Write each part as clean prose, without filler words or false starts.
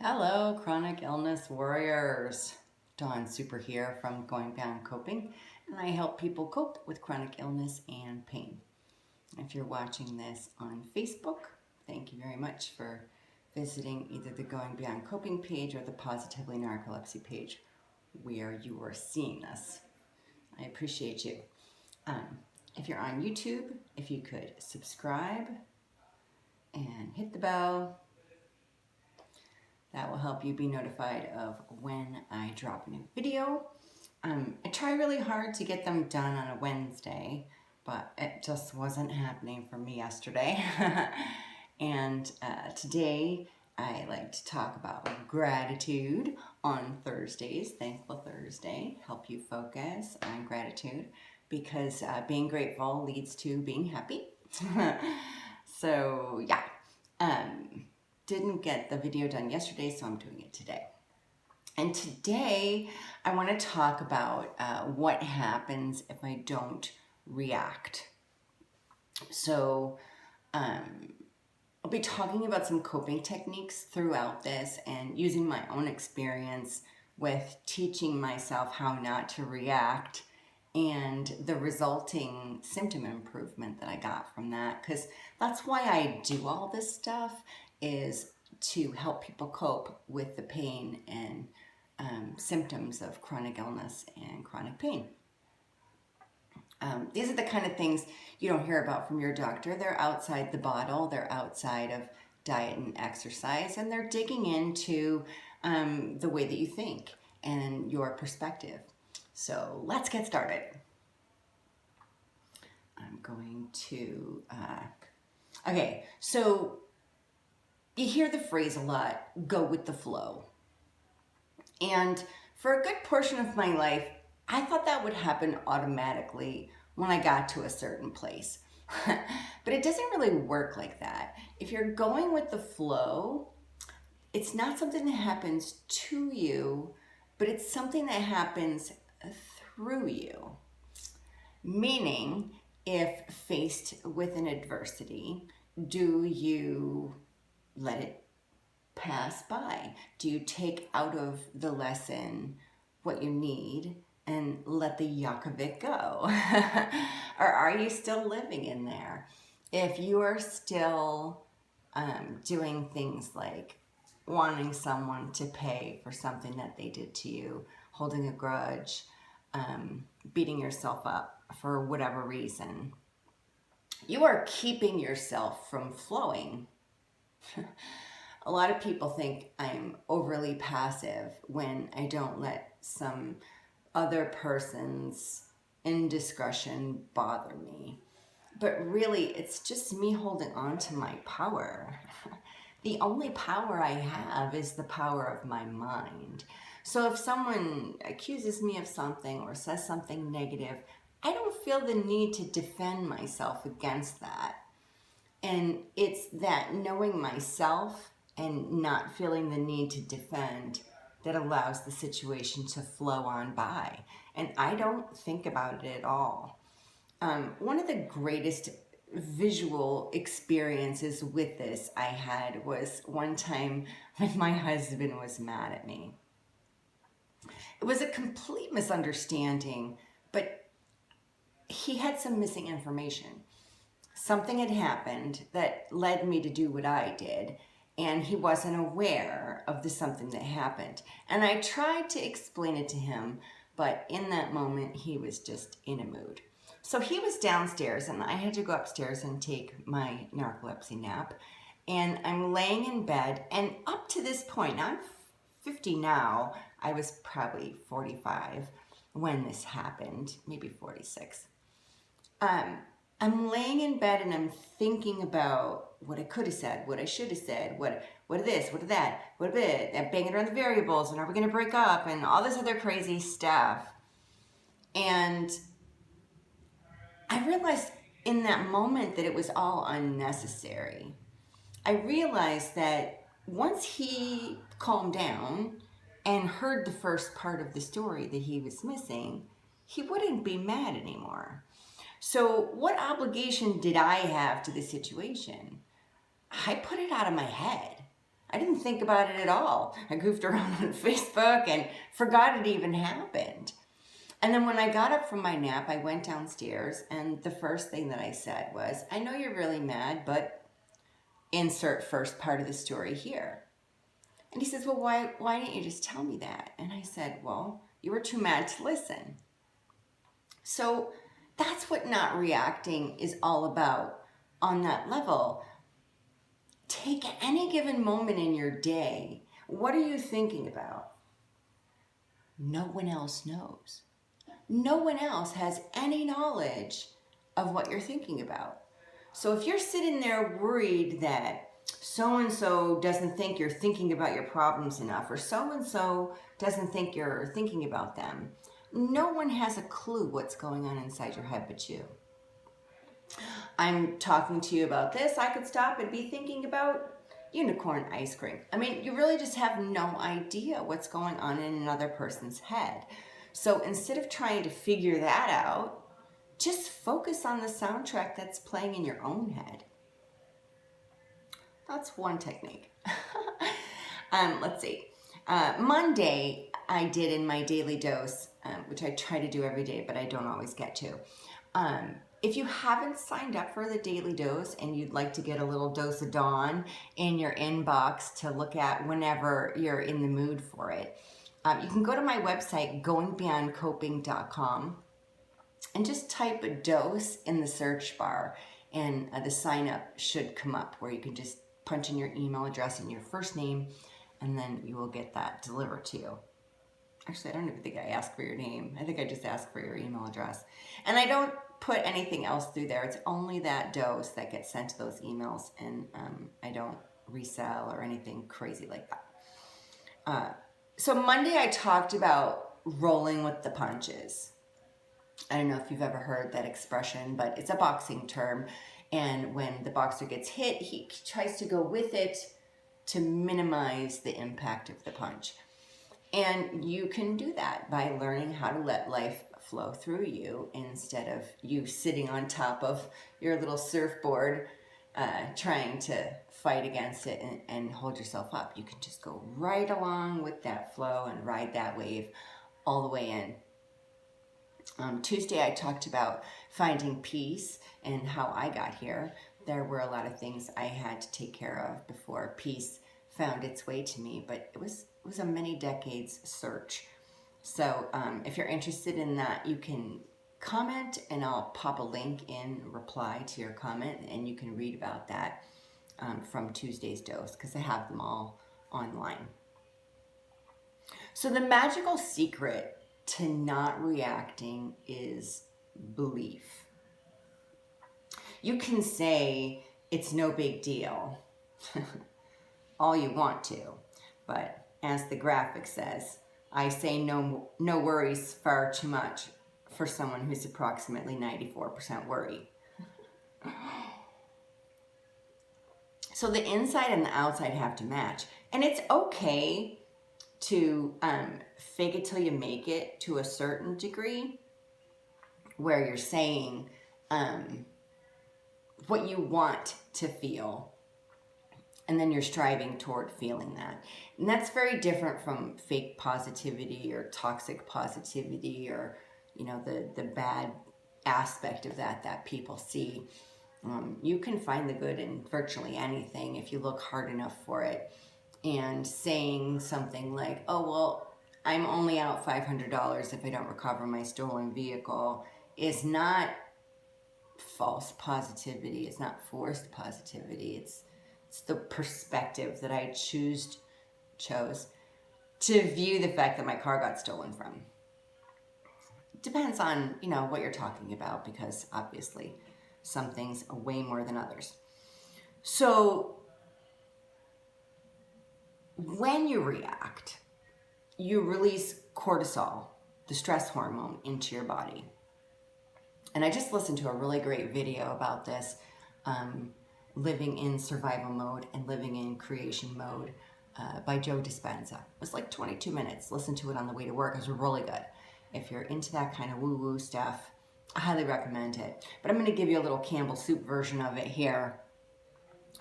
Hello, chronic illness warriors. Dawn Super here from Going Beyond Coping, and I help people cope with chronic illness and pain. If you're watching this on Facebook, thank you very much for visiting either the Going Beyond Coping page or the Positively Narcolepsy page where you are seeing this. I appreciate you. If you're on YouTube, if you could subscribe and hit the bell, that will help you be notified of when I drop a new video. I try really hard to get them done on a Wednesday, but it just wasn't happening for me yesterday. And today I like to talk about gratitude on Thursdays, Thankful Thursday, help you focus on gratitude because being grateful leads to being happy. So yeah. Didn't get the video done yesterday, so I'm doing it today. And today I want to talk about what happens if I don't react. So I'll be talking about some coping techniques throughout this and using my own experience with teaching myself how not to react and the resulting symptom improvement that I got from that, because that's why I do all this stuff, is to help people cope with the pain and symptoms of chronic illness and chronic pain. These are the kind of things you don't hear about from your doctor. They're outside the bottle, they're outside of diet and exercise, and they're digging into the way that you think and your perspective. So let's get started. I'm going to, okay, so you hear the phrase a lot, go with the flow. And for a good portion of my life, I thought that would happen automatically when I got to a certain place. But it doesn't really work like that. If you're going with the flow, it's not something that happens to you, but it's something that happens through you. Meaning, if faced with an adversity, do you let it pass by? Do you take out of the lesson what you need and let the yuck of it go? Or are you still living in there? If you are still doing things like wanting someone to pay for something that they did to you, holding a grudge, beating yourself up for whatever reason, you are keeping yourself from flowing. A lot of people think I'm overly passive when I don't let some other person's indiscretion bother me. But really, it's just me holding on to my power. The only power I have is the power of my mind. So if someone accuses me of something or says something negative, I don't feel the need to defend myself against that. And it's that knowing myself and not feeling the need to defend that allows the situation to flow on by. And I don't think about it at all. One of the greatest visual experiences with this I had was one time when my husband was mad at me. It was a complete misunderstanding, but he had some missing information. Something had happened that led me to do what I did, and he wasn't aware of the something that happened. And I tried to explain it to him, but in that moment, he was just in a mood. So he was downstairs, and I had to go upstairs and take my narcolepsy nap. And I'm laying in bed, and up to this point, I'm 50 now, I was probably 45 when this happened, maybe 46. I'm laying in bed and I'm thinking about what I could have said, what I should have said, what of this, what of that, what of it, and banging around the variables, and are we going to break up, and all this other crazy stuff. And I realized in that moment that it was all unnecessary. I realized that once he calmed down and heard the first part of the story that he was missing, he wouldn't be mad anymore. So what obligation did I have to the situation? I put it out of my head. I didn't think about it at all. I goofed around on Facebook and forgot it even happened. And then when I got up from my nap, I went downstairs, and the first thing that I said was, I know you're really mad, but insert first part of the story here. And he says, well, why didn't you just tell me that? And I said, well, you were too mad to listen. So that's what not reacting is all about on that level. Take any given moment in your day. What are you thinking about? No one else knows. No one else has any knowledge of what you're thinking about. So if you're sitting there worried that so-and-so doesn't think you're thinking about your problems enough, or so-and-so doesn't think you're thinking about them, no one has a clue what's going on inside your head but you. I'm talking to you about this. I could stop and be thinking about unicorn ice cream. I mean, you really just have no idea what's going on in another person's head. So instead of trying to figure that out, just focus on the soundtrack that's playing in your own head. That's one technique. Let's see. Monday, I did in my daily dose, which I try to do every day, but I don't always get to. If you haven't signed up for the daily dose and you'd like to get a little dose of dawn in your inbox to look at whenever you're in the mood for it, you can go to my website, goingbeyondcoping.com, and just type a dose in the search bar, and the sign up should come up where you can just punch in your email address and your first name, and then you will get that delivered to you. Actually, I don't even think I asked for your name. I think I just asked for your email address. And I don't put anything else through there. It's only that dose that gets sent to those emails, and I don't resell or anything crazy like that. So Monday I talked about rolling with the punches. I don't know if you've ever heard that expression, but it's a boxing term. And when the boxer gets hit, he tries to go with it to minimize the impact of the punch. And you can do that by learning how to let life flow through you instead of you sitting on top of your little surfboard trying to fight against it and hold yourself up. You can just go right along with that flow and ride that wave all the way in. Tuesday I talked about finding peace and how I got here. There were a lot of things I had to take care of before peace found its way to me, but it was a many decades search. So if you're interested in that, you can comment and I'll pop a link in reply to your comment, and you can read about that from Tuesday's dose because I have them all online. So the magical secret to not reacting is belief. You can say it's no big deal all you want to, but as the graphic says, I say no worries far too much for someone who's approximately 94% worried. So the inside and the outside have to match. And it's okay to fake it till you make it to a certain degree, where you're saying what you want to feel, and then you're striving toward feeling that. And that's very different from fake positivity or toxic positivity, or the bad aspect of that people see. You can find the good in virtually anything if you look hard enough for it. And saying something like, oh, well, I'm only out $500 if I don't recover my stolen vehicle is not false positivity. It's not forced positivity. It's the perspective that I chose to view the fact that my car got stolen from. It depends on, what you're talking about, because obviously some things are way more than others. So when you react, you release cortisol, the stress hormone, into your body. And I just listened to a really great video about this, living in survival mode and living in creation mode by Joe Dispenza. It was like 22 minutes. Listen to it on the way to work. It was really good. If you're into that kind of woo-woo stuff, I highly recommend it. But I'm going to give you a little Campbell soup version of it here.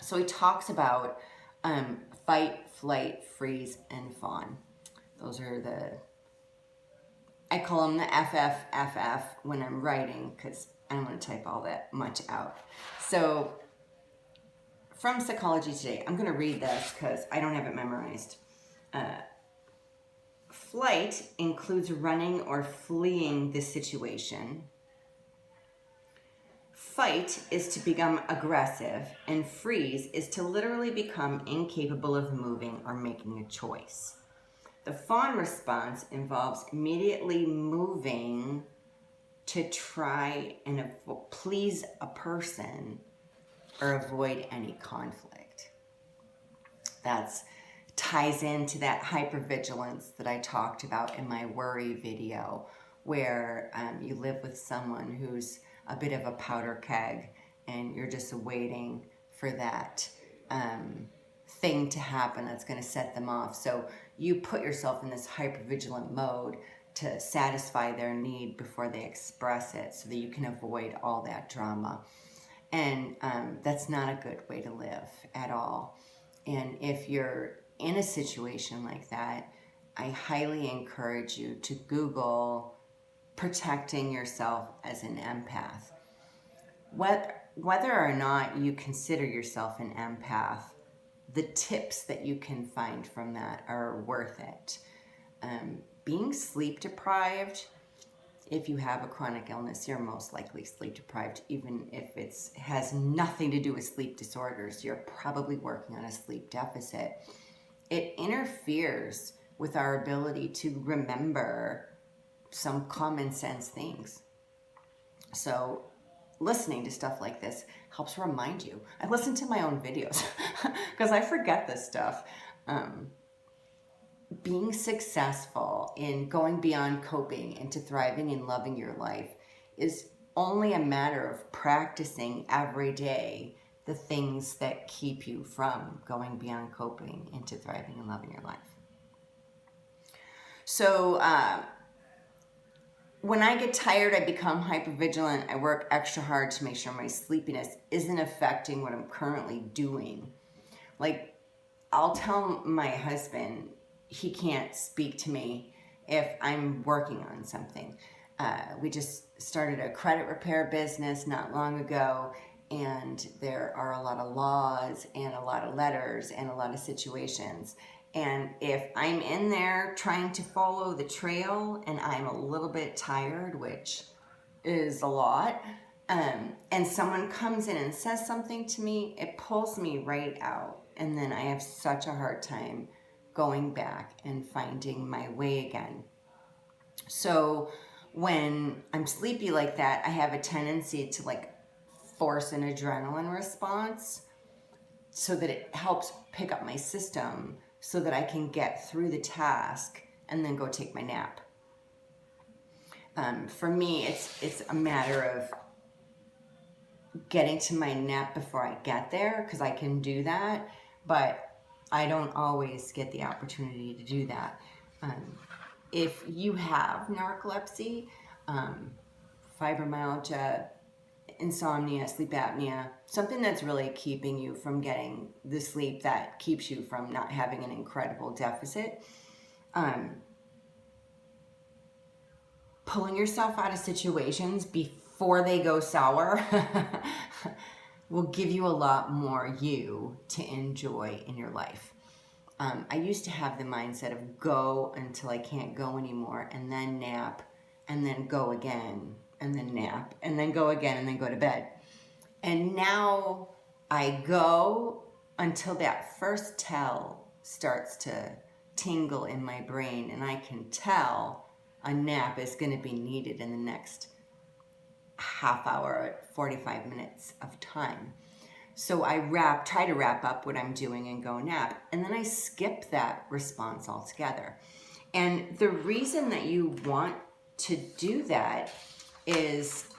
So he talks about fight, flight, freeze, and fawn. Those are I call them the FFFF when I'm writing because I don't want to type all that much out. So from Psychology Today, I'm going to read this because I don't have it memorized. Flight includes running or fleeing the situation. Fight is to become aggressive, and freeze is to literally become incapable of moving or making a choice. The fawn response involves immediately moving to try and please a person or avoid any conflict. That ties into that hypervigilance that I talked about in my worry video, where you live with someone who's a bit of a powder keg and you're just waiting for that thing to happen that's going to set them off. So you put yourself in this hypervigilant mode to satisfy their need before they express it so that you can avoid all that drama. And that's not a good way to live at all. And if you're in a situation like that, I highly encourage you to Google protecting yourself as an empath. Whether or not you consider yourself an empath, the tips that you can find from that are worth it. Being sleep deprived, if you have a chronic illness, you're most likely sleep deprived, even if it has nothing to do with sleep disorders. You're probably working on a sleep deficit. It interferes with our ability to remember some common sense things. So listening to stuff like this helps remind you. I listen to my own videos because I forget this stuff. Being successful in going beyond coping into thriving and loving your life is only a matter of practicing every day the things that keep you from going beyond coping into thriving and loving your life. So when I get tired, I become hypervigilant. I work extra hard to make sure my sleepiness isn't affecting what I'm currently doing. Like, I'll tell my husband he can't speak to me if I'm working on something. We just started a credit repair business not long ago, and there are a lot of laws and a lot of letters and a lot of situations. And if I'm in there trying to follow the trail and I'm a little bit tired, which is a lot, and someone comes in and says something to me, it pulls me right out. And then I have such a hard time going back and finding my way again. So when I'm sleepy like that, I have a tendency to force an adrenaline response so that it helps pick up my system so that I can get through the task and then go take my nap. For me, it's a matter of getting to my nap before I get there, because I can do that, but I don't always get the opportunity to do that. If you have narcolepsy, fibromyalgia, insomnia, sleep apnea, something that's really keeping you from getting the sleep that keeps you from not having an incredible deficit, pulling yourself out of situations before they go sour will give you a lot more you to enjoy in your life. I used to have the mindset of go until I can't go anymore, and then nap, and then go again, and then nap, and then go again, and then go to bed. And now I go until that first tell starts to tingle in my brain, and I can tell a nap is going to be needed in the next half hour, 45 minutes of time. So I try to wrap up what I'm doing and go nap, and then I skip that response altogether. And the reason that you want to do that is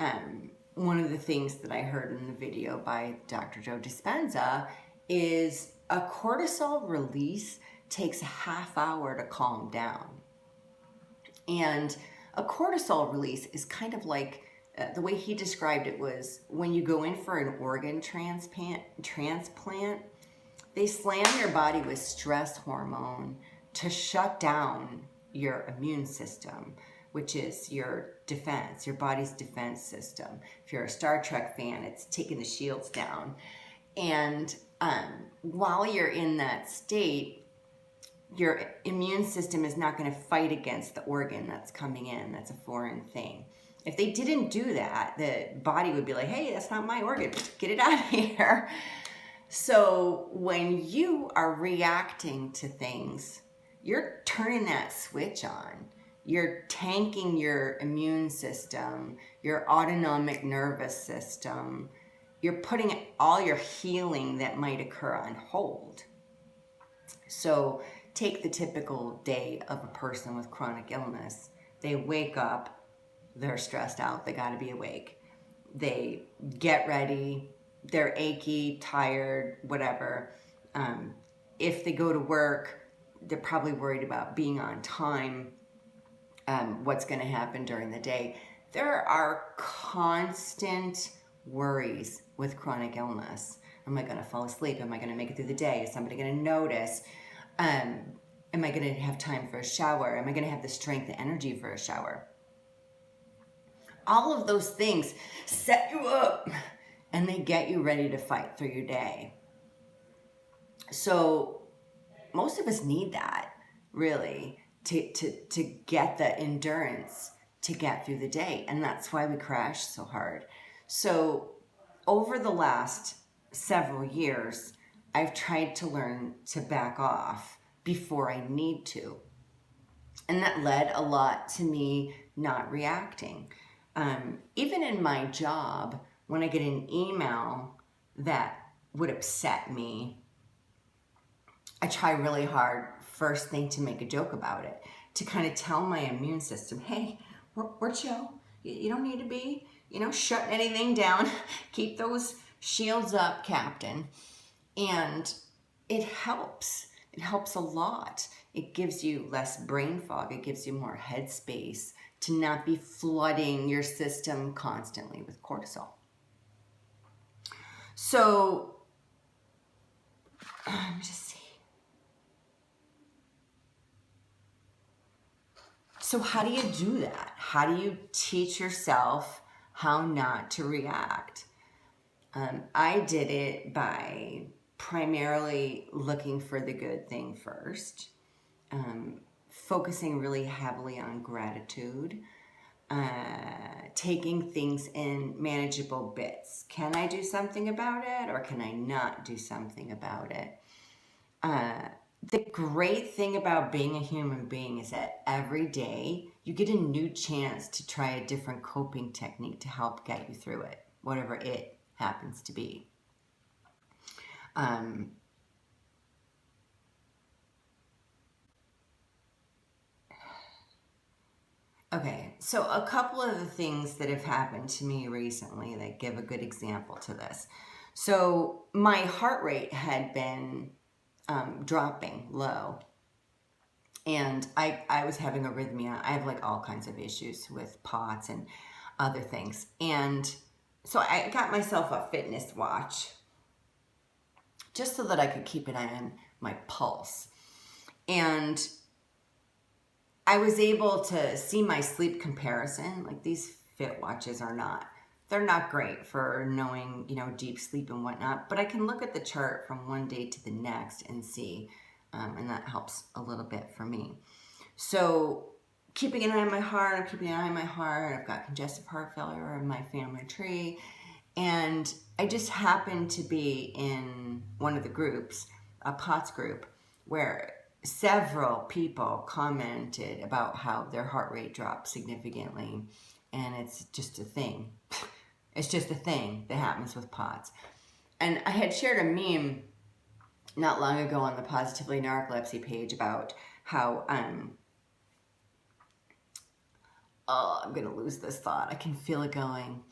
one of the things that I heard in the video by Dr. Joe Dispenza is a cortisol release takes a half hour to calm down. And a cortisol release is kind of like, the way he described it was when you go in for an organ transplant, They slam your body with stress hormone to shut down your immune system, which is your defense, your body's defense system. If you're a Star Trek fan, it's taking the shields down. And while you're in that state, your immune system is not going to fight against the organ that's coming in. That's a foreign thing. If they didn't do that, the body would be like, hey, that's not my organ. Get it out of here. So when you are reacting to things, you're turning that switch on. You're tanking your immune system, your autonomic nervous system. You're putting all your healing that might occur on hold. So take the typical day of a person with chronic illness. They wake up, they're stressed out, they got to be awake. They get ready, they're achy, tired, whatever. If they go to work, they're probably worried about being on time, what's going to happen during the day. There are constant worries with chronic illness. Am I going to fall asleep? Am I going to make it through the day? Is somebody going to notice? Am I going to have time for a shower? Am I going to have the strength and energy for a shower? All of those things set you up and they get you ready to fight through your day. So most of us need that, really, to get the endurance to get through the day. And that's why we crash so hard. So over the last several years, I've tried to learn to back off before I need to. And that led a lot to me not reacting. Even in my job, when I get an email that would upset me, I try really hard first thing to make a joke about it, to kind of tell my immune system, hey, we're chill. You don't need to be, shutting anything down. Keep those shields up, Captain. And it helps. It helps a lot. It gives you less brain fog. It gives you more headspace to not be flooding your system constantly with cortisol. So, let me just see. So how do you do that? How do you teach yourself how not to react? I did it by primarily looking for the good thing first, focusing really heavily on gratitude, taking things in manageable bits. Can I do something about it, or can I not do something about it? The great thing about being a human being is that every day you get a new chance to try a different coping technique to help get you through it, whatever it happens to be. Okay, so a couple of the things that have happened to me recently that give a good example to this. So my heart rate had been dropping low, and I was having arrhythmia. I have like all kinds of issues with POTS and other things. And so I got myself a fitness watch just so that I could keep an eye on my pulse. And I was able to see my sleep comparison. Like, these fit watches they're not great for knowing, deep sleep and whatnot, but I can look at the chart from one day to the next and see, and that helps a little bit for me. So keeping an eye on my heart, I'm keeping an eye on my heart. I've got congestive heart failure in my family tree. And I just happened to be in one of the groups, a POTS group, where several people commented about how their heart rate dropped significantly. And it's just a thing. It's just a thing that happens with POTS. And I had shared a meme not long ago on the Positively Narcolepsy page about how, I'm going to lose this thought. I can feel it going.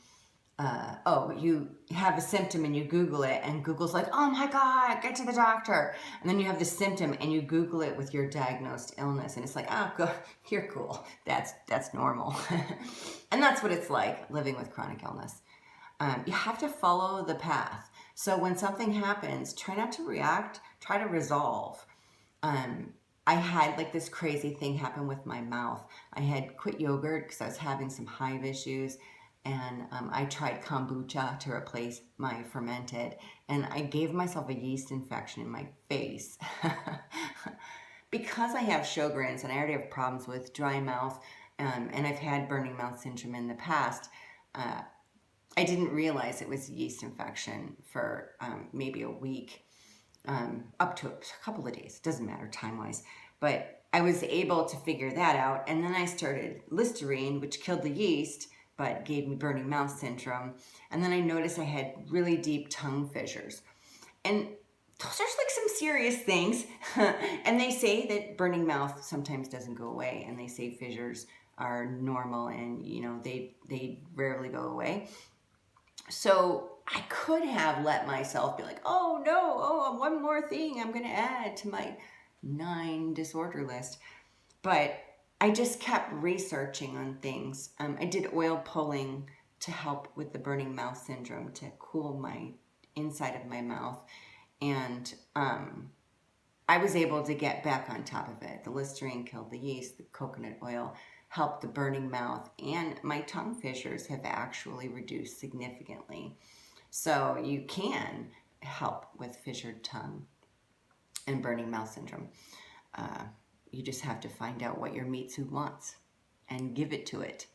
You have a symptom and you Google it, and Google's like, oh my God, get to the doctor. And then you have the symptom and you Google it with your diagnosed illness, and it's like, oh, good, you're cool. That's normal. And that's what it's like living with chronic illness. You have to follow the path. So when something happens, try not to react, try to resolve. I had like this crazy thing happen with my mouth. I had quit yogurt because I was having some hive issues, and I tried kombucha to replace my fermented, and I gave myself a yeast infection in my face. Because I have Sjogren's and I already have problems with dry mouth, and I've had burning mouth syndrome in the past, I didn't realize it was a yeast infection for maybe a week, up to a couple of days. It doesn't matter time-wise. But I was able to figure that out. And then I started Listerine, which killed the yeast, but gave me burning mouth syndrome. And then I noticed I had really deep tongue fissures. And those are like some serious things. And they say that burning mouth sometimes doesn't go away. And they say fissures are normal and, you know, they rarely go away. So I could have let myself be like, oh no, oh, one more thing I'm going to add to my 9 disorder list. But I just kept researching on things. I did oil pulling to help with the burning mouth syndrome, to cool my inside of my mouth. And I was able to get back on top of it. The Listerine killed the yeast, the coconut oil helped the burning mouth, and my tongue fissures have actually reduced significantly. So you can help with fissured tongue and burning mouth syndrome. You just have to find out what your meat suit wants and give it to it.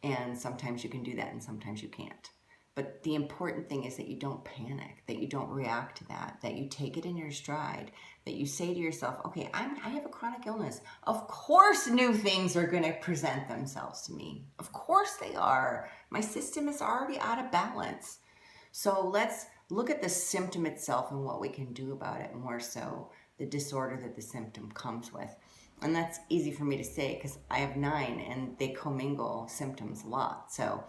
And sometimes you can do that and sometimes you can't. But the important thing is that you don't panic, that you don't react to that, that you take it in your stride, that you say to yourself, okay, I have a chronic illness. Of course new things are going to present themselves to me. Of course they are. My system is already out of balance. So let's look at the symptom itself and what we can do about it, more so the disorder that the symptom comes with. And that's easy for me to say because I have 9 and they commingle symptoms a lot. So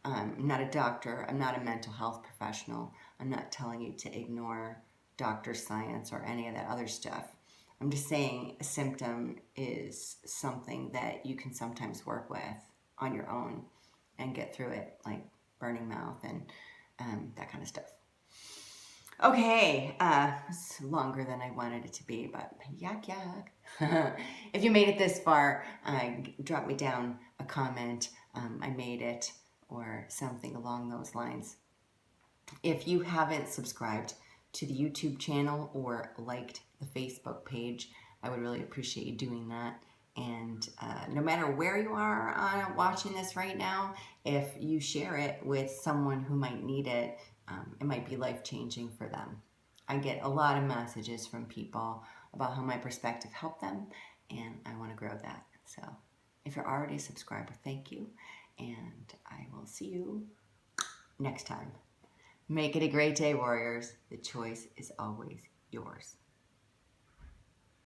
I'm not a doctor. I'm not a mental health professional. I'm not telling you to ignore doctor science or any of that other stuff. I'm just saying a symptom is something that you can sometimes work with on your own and get through it, like burning mouth and that kind of stuff. Okay, it's longer than I wanted it to be, but yuck. If you made it this far, drop me down a comment. I made it, or something along those lines. If you haven't subscribed to the YouTube channel or liked the Facebook page, I would really appreciate you doing that. And no matter where you are watching this right now, if you share it with someone who might need it, it might be life-changing for them. I get a lot of messages from people about how my perspective helped them, and I want to grow that. So if you're already a subscriber, thank you. And I will see you next time. Make it a great day, warriors. The choice is always yours.